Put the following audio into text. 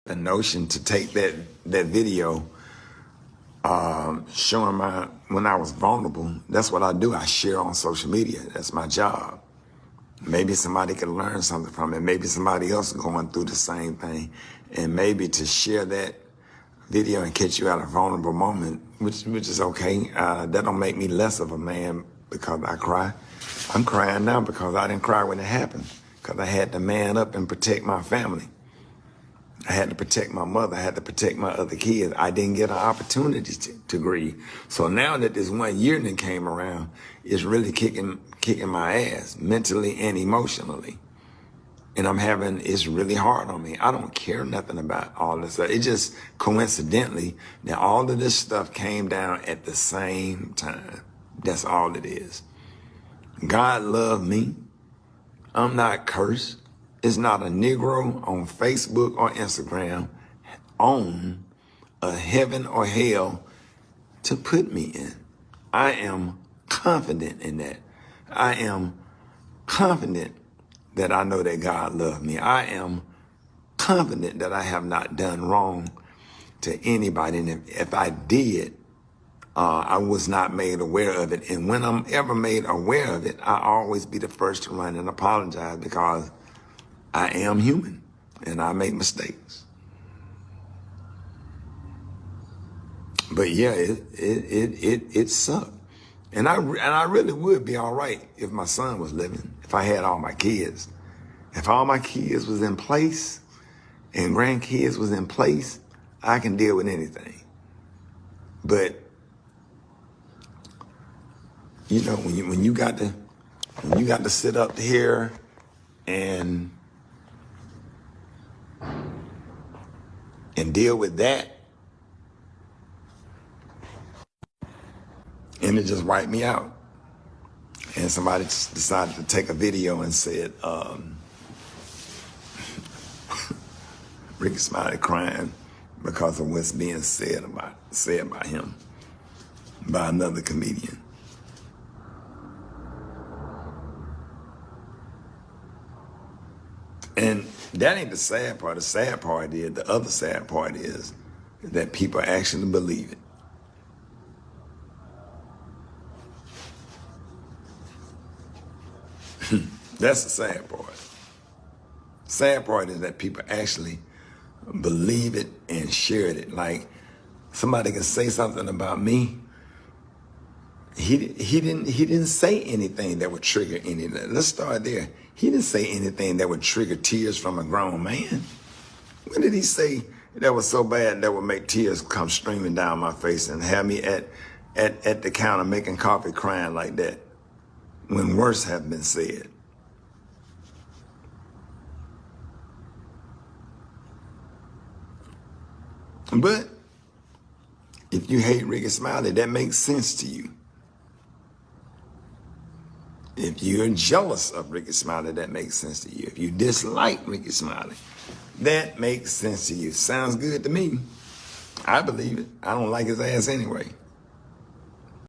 the notion to take that video showing when I was vulnerable. That's what I do. I share on social media. That's my job. Maybe somebody could learn something from it. Maybe somebody else going through the same thing. And maybe to share that video and catch you at a vulnerable moment, which is okay. That don't make me less of a man because I cry. I'm crying now because I didn't cry when it happened, because I had to man up and protect my family. I had to protect my mother. I had to protect my other kids. I didn't get an opportunity to grieve. So now that this 1 year that came around, it's really kicking my ass mentally and emotionally. And it's really hard on me. I don't care nothing about all this stuff. It just coincidentally that all of this stuff came down at the same time. That's all it is. God loved me. I'm not cursed. It's not a Negro on Facebook or Instagram on a heaven or hell to put me in. I am confident in that. I am confident that I know that God loved me. I am confident that I have not done wrong to anybody. And if I did, I was not made aware of it. And when I'm ever made aware of it, I always be the first to run and apologize, because I am human and I make mistakes. But yeah, it sucked. And I really would be all right if my son was living, if I had all my kids. If all my kids was in place and grandkids was in place, I can deal with anything. But you know, when you got to sit up here and deal with that, and it just wiped me out. And somebody just decided to take a video and said, Rickey Smiley crying because of what's being said by him, by another comedian. And that ain't the sad part. The sad part is, the other sad part is that people actually believe it. That's the sad part. Sad part is that people actually believe it and share it. Like, somebody can say something about me. He didn't say anything that would trigger anything. Let's start there. He didn't say anything that would trigger tears from a grown man. What did he say that was so bad that would make tears come streaming down my face and have me at the counter making coffee crying like that, when worse have been said? But if you hate Rickey Smiley, that makes sense to you. If you're jealous of Rickey Smiley, that makes sense to you. If you dislike Rickey Smiley, that makes sense to you. Sounds good to me. I believe it. I don't like his ass anyway.